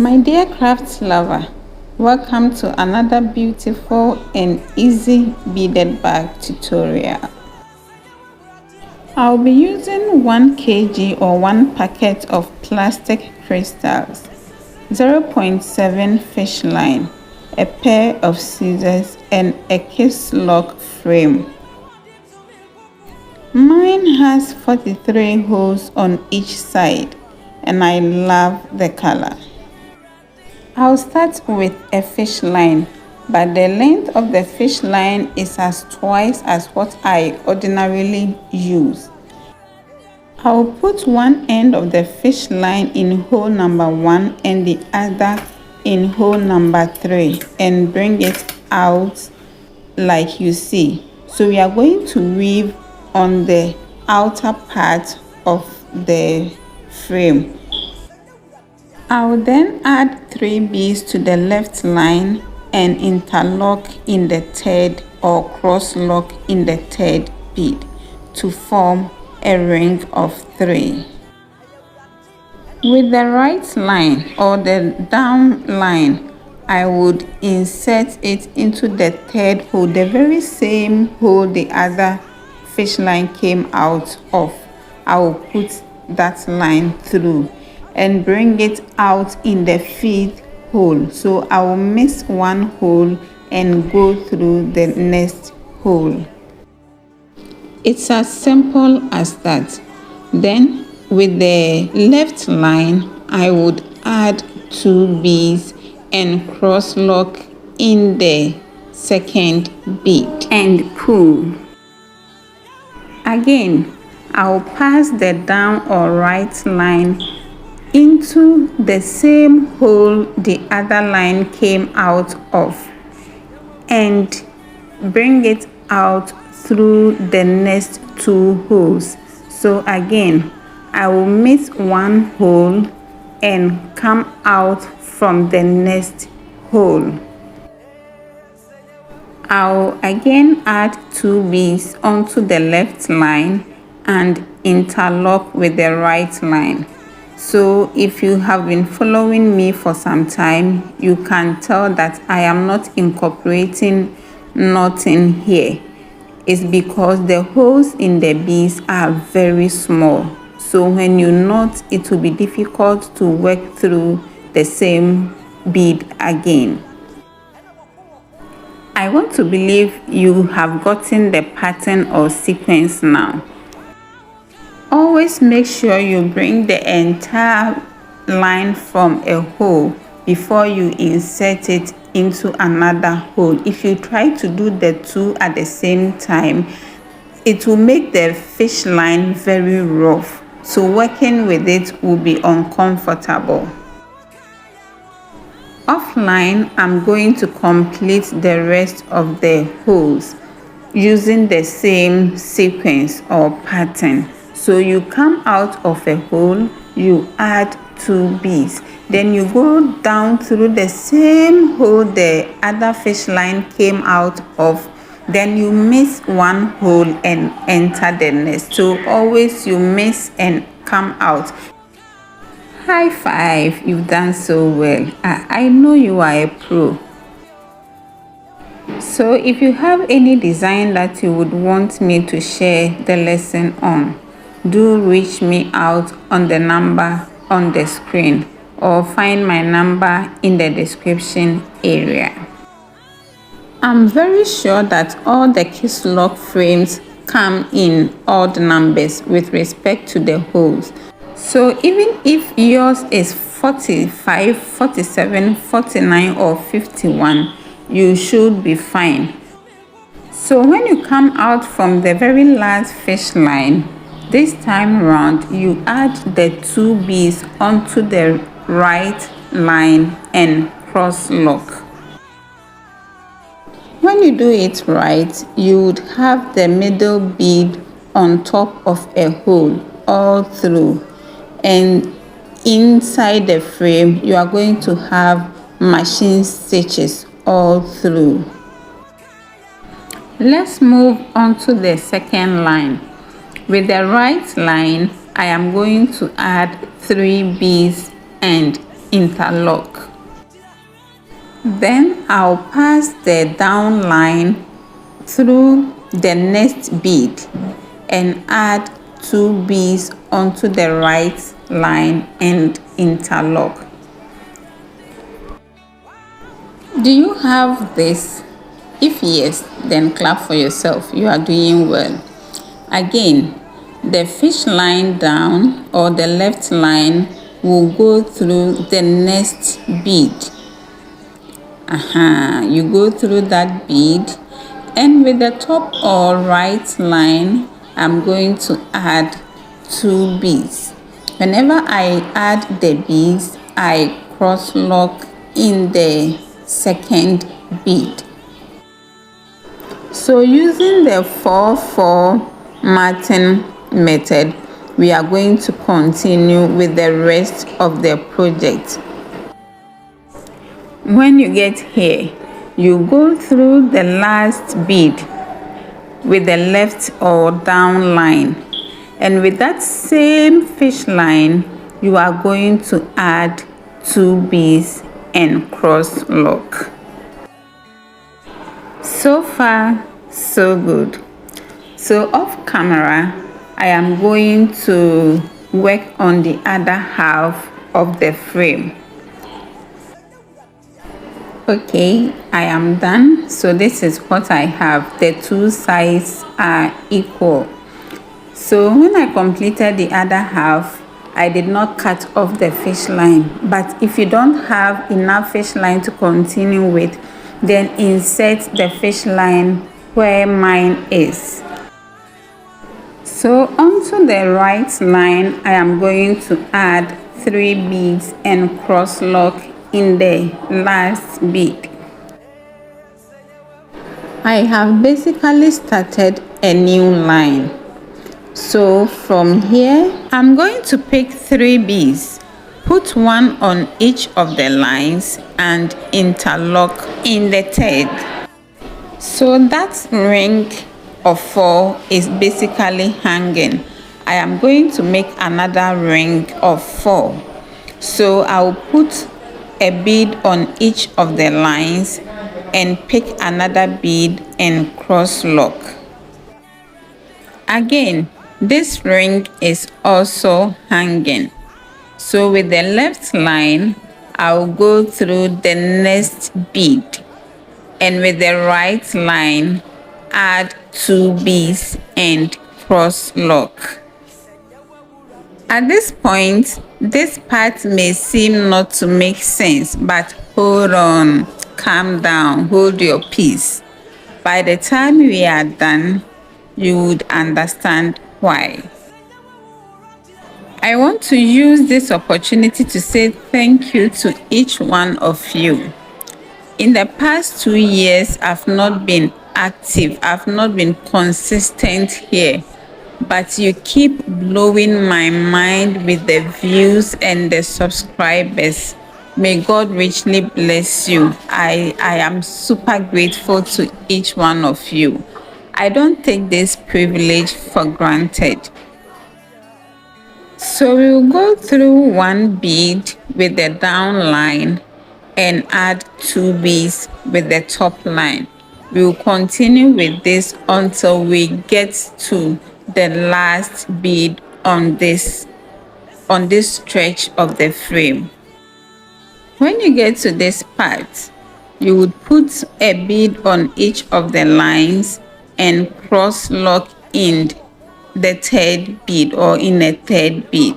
My dear craft lover, welcome to another beautiful and easy beaded bag tutorial. I'll be using 1 kg or 1 packet of plastic crystals, 0.7 fish line, a pair of scissors and a Kisslock frame. Mine has 43 holes on each side and I love the color. I'll start with a fish line, but the length of the fish line is as twice as what I ordinarily use. I'll put one end of the fish line in hole number 1 and the other in hole number 3 and bring it out like you see. So we are going to weave on the outer part of the frame. I will then add 3 beads to the left line and interlock in the third or cross lock in the third bead to form a ring of 3. With the right line or the down line, I would insert it into the third hole, the very same hole the other fish line came out of. I will put that line through and bring it out in the 5th hole. So I will miss one hole and go through the next hole. It's as simple as that. Then with the left line, I would add 2 beads and cross lock in the 2nd bead and pull. Again, I'll pass the down or right line into the same hole the other line came out of and bring it out through the next 2 holes. So again, I will miss one hole and come out from the next hole. I'll again add 2 beads onto the left line and interlock with the right line. So if you have been following me for some time, you can tell that I am not incorporating knotting here. It's because the holes in the beads are very small. So when you knot, it will be difficult to work through the same bead again. I want to believe you have gotten the pattern or sequence now. Always make sure you bring the entire line from a hole before you insert it into another hole. If you try to do the 2 at the same time, it will make the fish line very rough. So working with it will be uncomfortable. Offline, I'm going to complete the rest of the holes using the same sequence or pattern. So you come out of a hole, you add 2 beads, then you go down through the same hole the other fish line came out of, then you miss one hole and enter the next. So always you miss and come out. High five, you've done so well. I know you are a pro. So if you have any design that you would want me to share the lesson on, do reach me out on the number on the screen or find my number in the description area. I'm very sure that all the Kisslock frames come in odd numbers with respect to the holes. So even if yours is 45, 47, 49 or 51, you should be fine. So when you come out from the very last fish line, this time round, you add the 2 beads onto the right line and cross lock. When you do it right, you would have the middle bead on top of a hole all through, and inside the frame you are going to have machine stitches all through. Let's move on to the 2nd line. With the right line, I am going to add 3 beads and interlock. Then I'll pass the down line through the next bead and add 2 beads onto the right line and interlock. Do you have this? If yes, then clap for yourself. You are doing well. Again, the fish line down or the left line will go through the next bead. You go through that bead, and with the top or right line, I'm going to add 2 beads. Whenever I add the beads, I cross lock in the second bead. So using the 4-4 matting method, we are going to continue with the rest of the project. When you get here, you go through the last bead with the left or down line, and with that same fish line, you are going to add 2 beads and cross lock. So far, so good. So off camera, I am going to work on the other half of the frame. Okay, I am done. So this is what I have. The 2 sides are equal. So when I completed the other half, I did not cut off the fish line. But if you don't have enough fish line to continue with, then insert the fish line where mine is. So onto the right line, I am going to add 3 beads and cross lock in the last bead. I have basically started a new line. So from here, I'm going to pick 3 beads, put 1 on each of the lines and interlock in the third. So that ring of 4 is basically hanging. I am going to make another ring of 4. So I'll put a bead on each of the lines and pick another bead and cross lock. Again, this ring is also hanging. So with the left line, I'll go through the next bead, and with the right line, add 2 beads and cross lock. At this point, this part may seem not to make sense, but hold on, calm down, hold your peace. By the time we are done, you would understand why. I want to use this opportunity to say thank you to each one of you. In the past 2 years, I've not been active, I've not been consistent here, but you keep blowing my mind with the views and the subscribers. May God richly bless you. I am super grateful to each one of you. I don't take this privilege for granted. So we'll go through 1 bead with the down line and add 2 beads with the top line. We will continue with this until we get to the last bead on this stretch of the frame. When you get to this part, you would put a bead on each of the lines and cross lock in the third bead or in a third bead.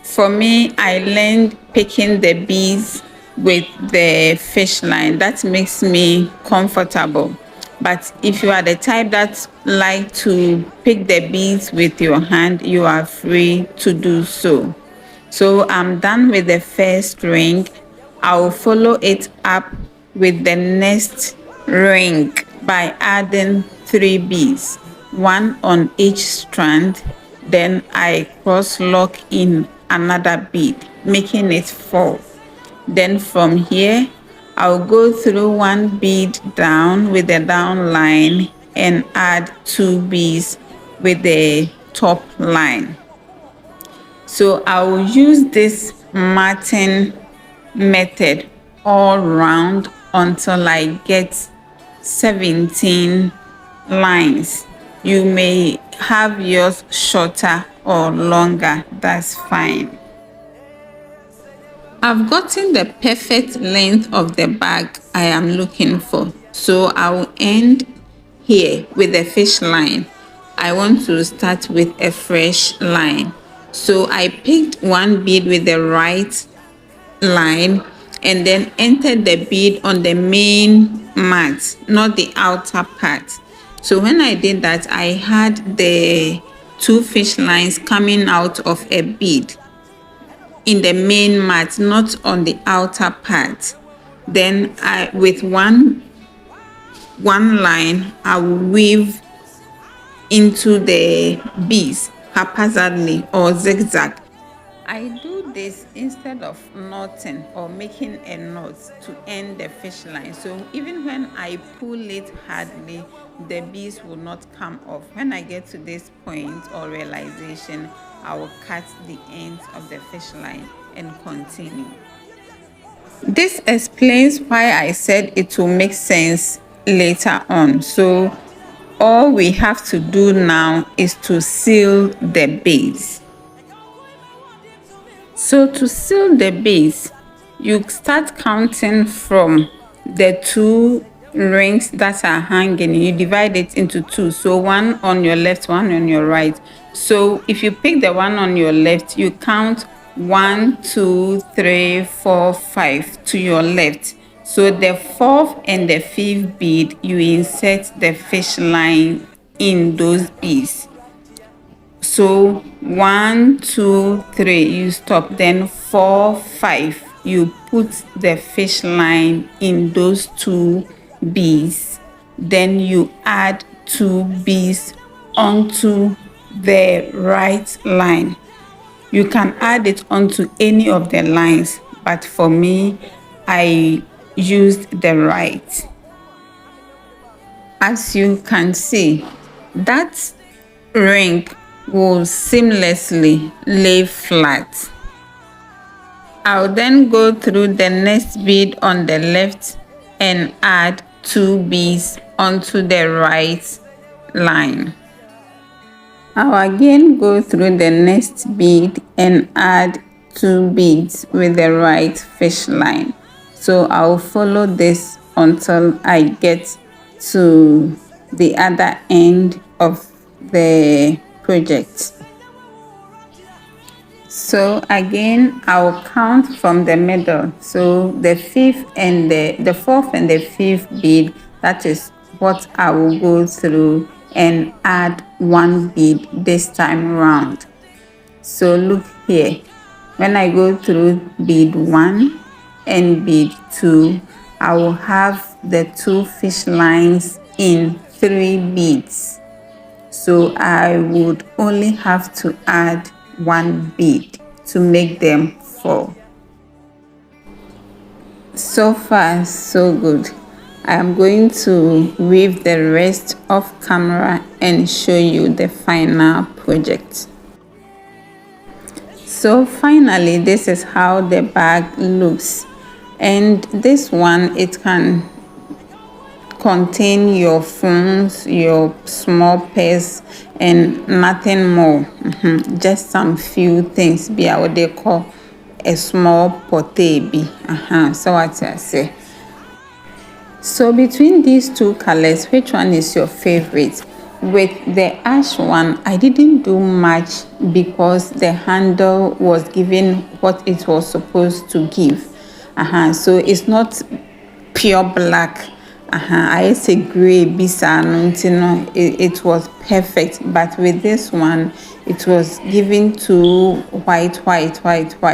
For me, I learned picking the beads with the fish line. That makes me comfortable. But if you are the type that like to pick the beads with your hand, you are free to do so. So I'm done with the first ring. I will follow it up with the next ring by adding 3 beads, 1 on each strand. Then I cross lock in another bead, making it 4. Then from here, I'll go through 1 bead down with the down line and add 2 beads with the top line. So I will use this matting method all round until I get 17 lines. You may have yours shorter or longer, that's fine. I've gotten the perfect length of the bag I am looking for, so I will end here with a fish line. I want to start with a fresh line, so I picked one bead with the right line and then entered the bead on the main mat, not the outer part. So when I did that, I had the two fish lines coming out of a bead in the main mat, not on the outer part. Then I, with one line, I will weave into the beads haphazardly or zigzag. I do this instead of knotting or making a knot to end the fish line. So even when I pull it hardly, the beads will not come off. When I get to this point or realization, I will cut the ends of the fish line and continue. This explains why I said it will make sense later on. So all we have to do now is to seal the base. So to seal the base, you start counting from the two rings that are hanging. You divide it into two, so one on your left, one on your right. So if you pick the one on your left, you count 1, 2, 3, 4, 5 to your left. So the fourth and the fifth bead, you insert the fish line in those beads. So 1, 2, 3, you stop. Then 4, 5, you put the fish line in those two beads. Then you add 2 beads onto the right line. You can add it onto any of the lines, but for me, I used the right. As you can see, that ring will seamlessly lay flat. I'll then go through the next bead on the left and add 2 beads onto the right line. I'll again go through the next bead and add 2 beads with the right fish line. So I'll follow this until I get to the other end of the project. So again, I'll count from the middle. So the fourth and the fifth bead, that is what I will go through and add 1 bead this time around. So look here, when I go through bead 1 and bead 2, I will have the 2 fish lines in 3 beads. So I would only have to add 1 bead to make them 4. So far, so good. I am going to weave the rest off camera and show you the final project. So finally, this is how the bag looks. And this one, it can contain your phones, your small purse, and nothing more. Just some few things. Be what they call a small potabi. So what I say. So between these two colors, which one is your favorite? With the ash one, I didn't do much because the handle was giving what it was supposed to give. So it's not pure black. I say gray bisa, it was perfect. But with this one, it was giving to white.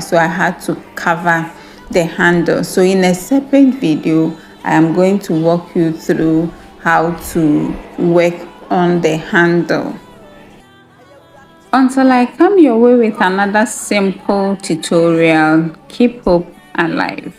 So I had to cover the handle. So in a separate video, I am going to walk you through how to work on the handle. Until I come your way with another simple tutorial, keep hope alive.